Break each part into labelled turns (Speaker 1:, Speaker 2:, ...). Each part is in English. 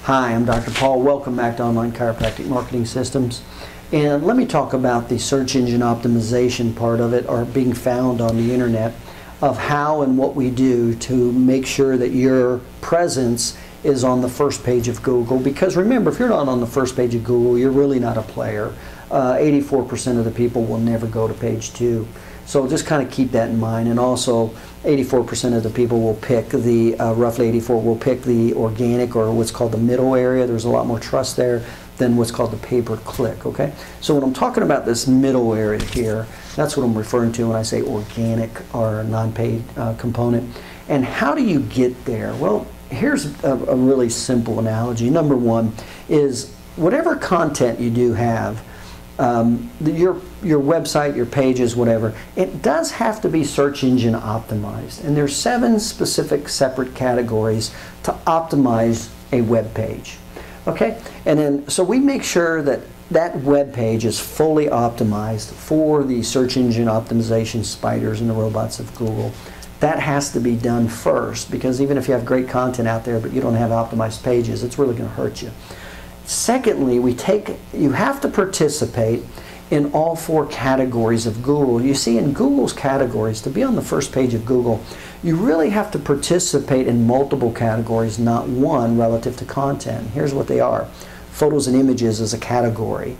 Speaker 1: Hi, I'm Dr. Paul. Welcome back to Online Chiropractic Marketing Systems. And let me talk about the search engine optimization part of it, or being found on the internet, of how and what we do to make sure that your presence is on the first page of Google. Because remember, if you're not on the first page of Google, you're really not a player. 84% of the people will never go to page 2. So just kind of keep that in mind. And also, 84% of the people will pick the, roughly 84 will pick the organic, or what's called the middle area. There's a lot more trust there than what's called the pay-per-click, okay? So when I'm talking about this middle area here, that's what I'm referring to when I say organic or non-paid component. And how do you get there? Well, here's a really simple analogy. Number one is whatever content you do have, your website, your pages, whatever, it does have to be search engine optimized. And there's 7 specific separate categories to optimize a web page. Okay? And then, so we make sure that that web page is fully optimized for the search engine optimization spiders and the robots of Google. That has to be done first, because even if you have great content out there but you don't have optimized pages, it's really going to hurt you. Secondly, you have to participate in all 4 categories of Google. You see, in Google's categories, to be on the first page of Google, you really have to participate in multiple categories, not one, relative to content. Here's what they are. Photos and images is a category.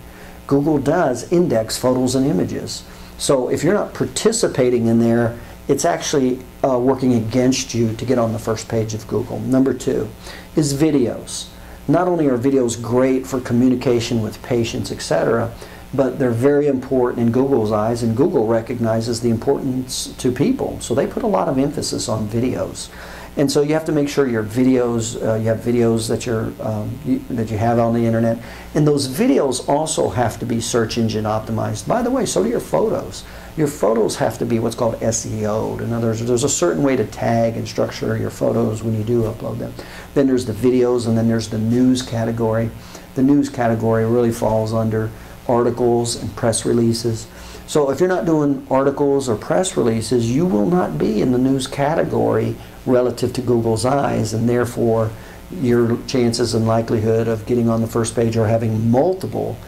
Speaker 1: Google does index photos and images. So if you're not participating in there, it's actually working against you to get on the first page of Google. Number 2 is videos. Not only are videos great for communication with patients, etc., but they're very important in Google's eyes, and Google recognizes the importance to people. So they put a lot of emphasis on videos. And so you have to make sure your videos, you have videos that you have on the internet, and those videos also have to be search engine optimized. By the way, so do your photos. Your photos have to be what's called SEO'd. In other words, there's a certain way to tag and structure your photos when you do upload them. Then there's the videos, and then there's the news category. The news category really falls under articles and press releases. So if you're not doing articles or press releases, you will not be in the news category relative to Google's eyes, and therefore your chances and likelihood of getting on the first page or having multiple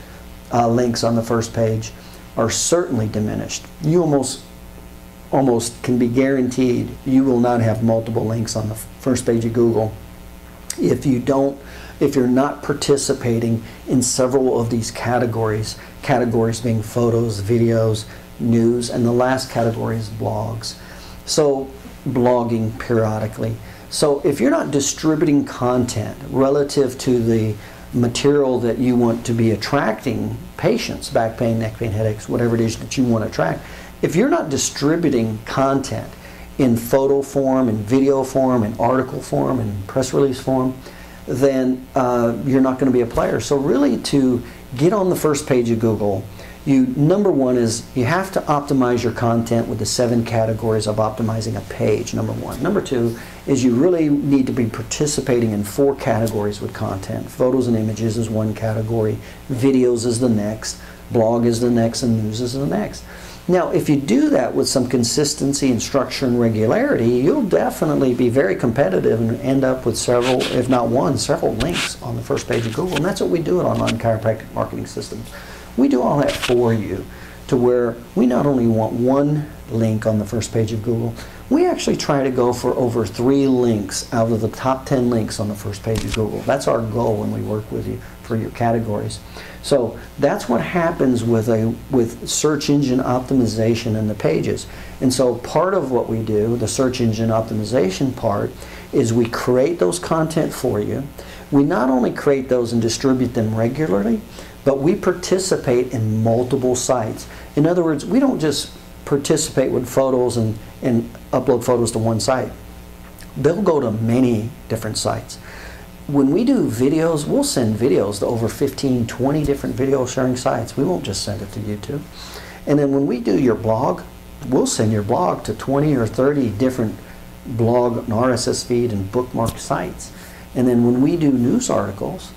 Speaker 1: links on the first page are certainly diminished. You almost can be guaranteed you will not have multiple links on the first page of Google if you're not participating in several of these categories being photos, videos, news, and the last category is blogs. So blogging periodically. So if you're not distributing content relative to the material that you want to be attracting patients, back pain, neck pain, headaches, whatever it is that you want to attract, if you're not distributing content in photo form, in video form, in article form, in press release form, then you're not going to be a player. So really, to get on the first page of Google, number one is you have to optimize your content with the 7 categories of optimizing a page, number 1. Number 2 is you really need to be participating in 4 categories with content. Photos and images is one category, videos is the next, blog is the next, and news is the next. Now, if you do that with some consistency and structure and regularity, you'll definitely be very competitive and end up with several, if not one, several links on the first page of Google. And that's what we do at Online Chiropractic Marketing Systems. We do all that for you, to where we not only want 1 link on the first page of Google, we actually try to go for over 3 links out of the top 10 links on the first page of Google. That's our goal when we work with you for your categories. So that's what happens with search engine optimization in the pages. And so part of what we do, the search engine optimization part, is we create those content for you. We not only create those and distribute them regularly, but we participate in multiple sites. In other words, we don't just participate with photos and upload photos to one site. They'll go to many different sites. When we do videos, we'll send videos to over 15, 20 different video sharing sites. We won't just send it to YouTube. And then when we do your blog, we'll send your blog to 20 or 30 different blog and RSS feed and bookmark sites. And then when we do news articles,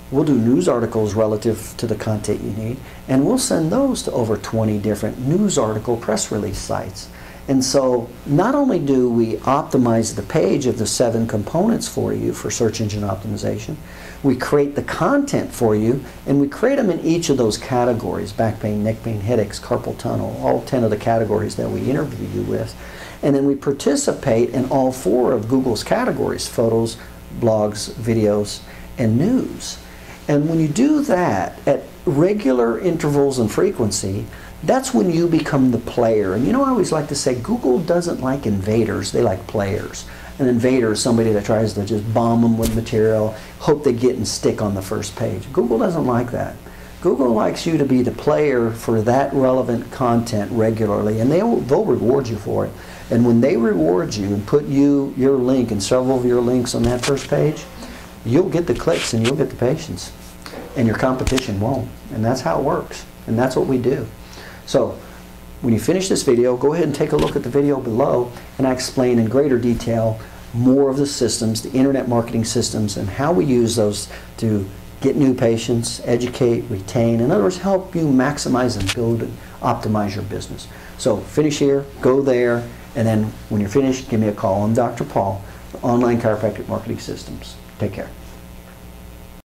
Speaker 1: we'll do news articles relative to the content you need, and we'll send those to over 20 different news article press release sites. And so not only do we optimize the page of the 7 components for you for search engine optimization, we create the content for you, and we create them in each of those categories: back pain, neck pain, headaches, carpal tunnel, all 10 of the categories that we interview you with. And then we participate in all 4 of Google's categories: photos, blogs, videos, and news. And when you do that at regular intervals and frequency, that's when you become the player. And you know, I always like to say Google doesn't like invaders, they like players. An invader is somebody that tries to just bomb them with material, hope they get and stick on the first page. Google doesn't like that. Google likes you to be the player for that relevant content regularly, and they'll reward you for it. And when they reward you and put your link and several of your links on that first page, you'll get the clicks and you'll get the patients, and your competition won't. And that's how it works, and that's what we do. So when you finish this video, go ahead and take a look at the video below, and I explain in greater detail more of the systems, the internet marketing systems, and how we use those to get new patients, educate, retain, in other words, help you maximize and build and optimize your business. So finish here, go there, and then when you're finished, give me a call. I'm Dr. Paul, Online Chiropractic Marketing Systems. Take care.